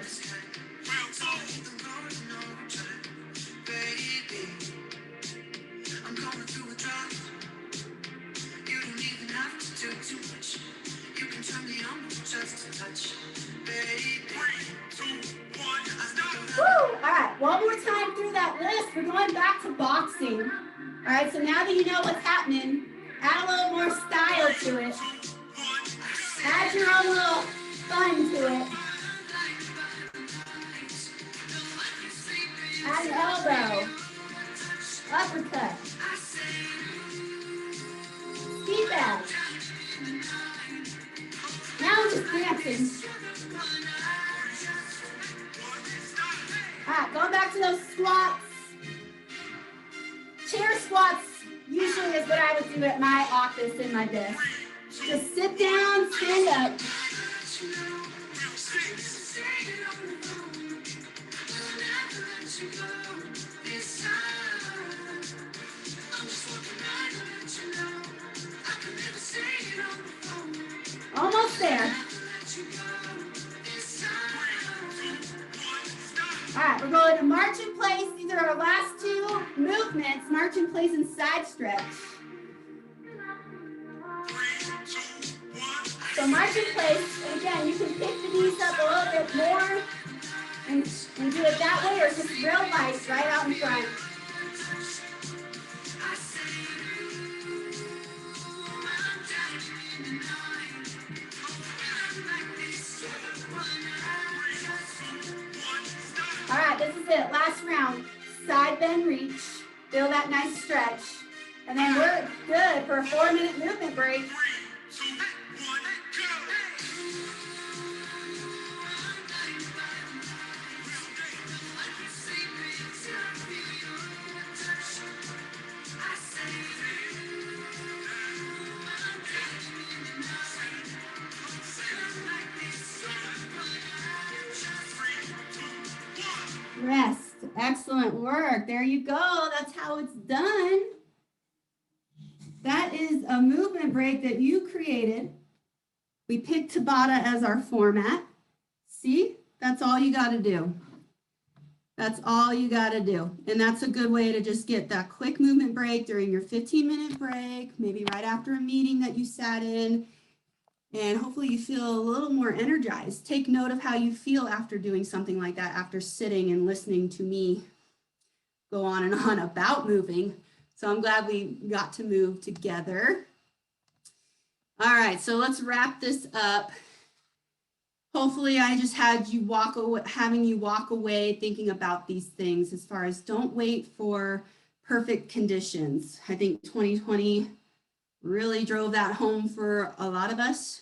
Woo! All right, one more time through that list. We're going back to boxing. All right, so now that you know what's happening, add a little more style to it. Add your own little fun to it. Add an elbow. Uppercut. Keep that. Now we're just dancing. All right, going back to those squats. Chair squats usually is what I would do at my office in my desk. Just sit down, stand up. Almost there. All right, we're going to march in place. These are our last 2 movements, march in place and side stretch. So march in place, and again, you can pick the knees up a little bit more And do it that way or just real light right out in front. All right, this is it. Last round. Side bend reach. Feel that nice stretch. And then we're good for a 4-minute movement break. 3, 2, 1, go! Rest. Excellent work. There you go. That's how it's done. That is a movement break that you created. We picked Tabata as our format. See, that's all you got to do. That's all you got to do. And that's a good way to just get that quick movement break during your 15-minute break, maybe right after a meeting that you sat in. And hopefully you feel a little more energized. Take note of how you feel after doing something like that, after sitting and listening to me go on and on about moving. So I'm glad we got to move together. All right, so let's wrap this up. Hopefully I just had you having you walk away thinking about these things as far as don't wait for perfect conditions. I think 2020 really drove that home for a lot of us.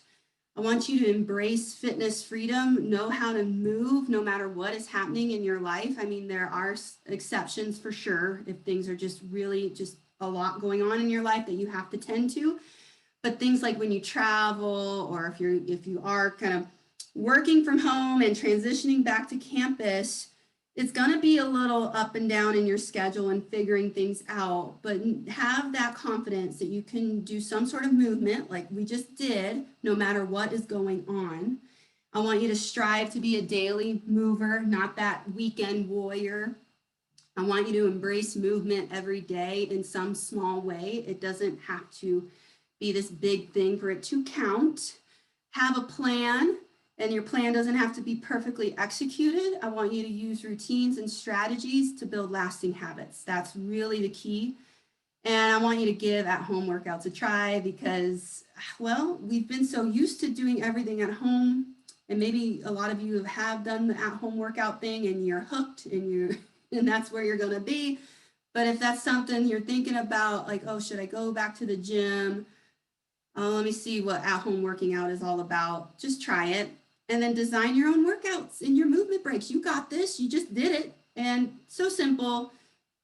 I want you to embrace fitness freedom, know how to move no matter what is happening in your life. I mean, there are exceptions for sure if things are just really just a lot going on in your life that you have to tend to. But things like when you travel or if you are kind of working from home and transitioning back to campus, it's going to be a little up and down in your schedule and figuring things out, but have that confidence that you can do some sort of movement like we just did, no matter what is going on. I want you to strive to be a daily mover, not that weekend warrior. I want you to embrace movement every day in some small way. It doesn't have to be this big thing for it to count. Have a plan. And your plan doesn't have to be perfectly executed. I want you to use routines and strategies to build lasting habits. That's really the key. And I want you to give at-home workouts a try because, well, we've been so used to doing everything at home. And maybe a lot of you have done the at-home workout thing and you're hooked and that's where you're going to be. But if that's something you're thinking about, like, oh, should I go back to the gym? Let me see what at-home working out is all about. Just try it. And then design your own workouts in your movement breaks. You got this. You just did it. And so simple.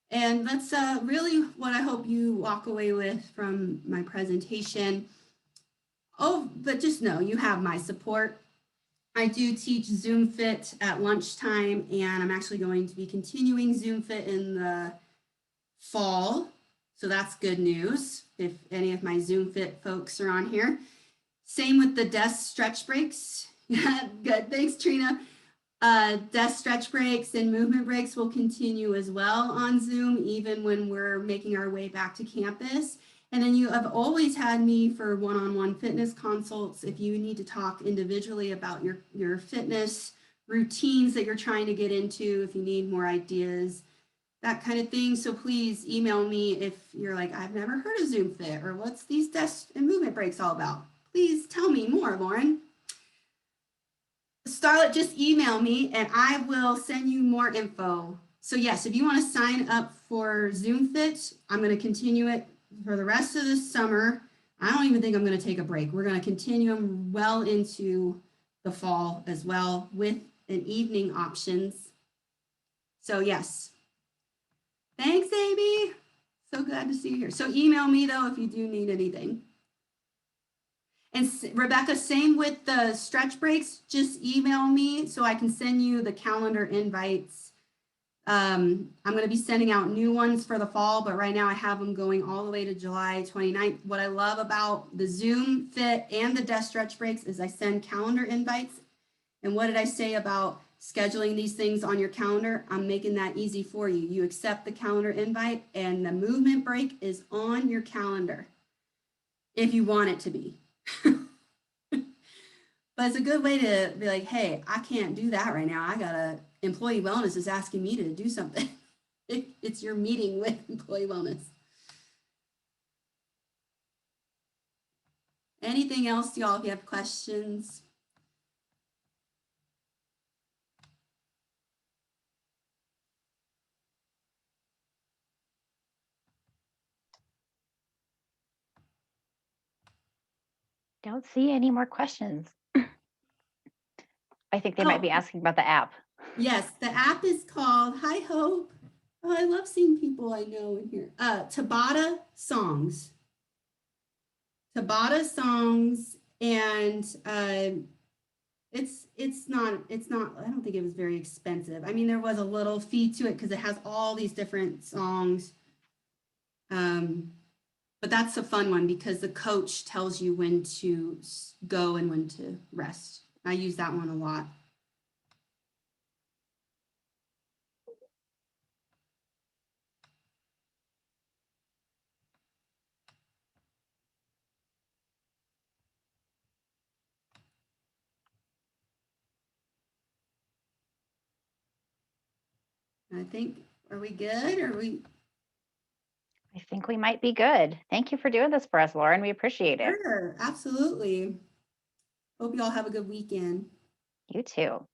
And that's really what I hope you walk away with from my presentation. Oh, but just know you have my support. I do teach Zoom Fit at lunchtime, and I'm actually going to be continuing Zoom Fit in the fall. So that's good news if any of my Zoom Fit folks are on here. Same with the desk stretch breaks. Good, thanks Trina. Desk stretch breaks and movement breaks will continue as well on Zoom, even when we're making our way back to campus. And then you have always had me for one-on-one fitness consults if you need to talk individually about your fitness routines that you're trying to get into, if you need more ideas, that kind of thing. So please email me if you're like, I've never heard of Zoom Fit, or what's these desk and movement breaks all about? Please tell me more, Lauren. Starlet, just email me and I will send you more info. So yes, if you want to sign up for Zoom Fit, I'm going to continue it for the rest of this summer. I don't even think I'm going to take a break. We're going to continue them well into the fall as well with an evening options. So yes. Thanks, Amy. So glad to see you here. So email me though if you do need anything. And Rebecca, same with the stretch breaks, just email me so I can send you the calendar invites. I'm going to be sending out new ones for the fall, but right now I have them going all the way to July 29th. What I love about the Zoom Fit and the desk stretch breaks is I send calendar invites. And what did I say about scheduling these things on your calendar? I'm making that easy for you. You accept the calendar invite and the movement break is on your calendar if you want it to be. But it's a good way to be like, hey, I can't do that right now. I gotta employee wellness is asking me to do something. It's your meeting with employee wellness. Anything else, y'all, if you have questions? Don't see any more questions. I think they might be asking about the app. Yes, the app is called Hi Hope. Oh, I love seeing people I know in here. Tabata Songs. Tabata Songs, and it's not I don't think it was very expensive. I mean, there was a little fee to it because it has all these different songs. But that's a fun one because the coach tells you when to go and when to rest. I use that one a lot. I think, are we good? Are we? I think we might be good. Thank you for doing this for us, Lauren. We appreciate it. Sure, absolutely. Hope you all have a good weekend. You too.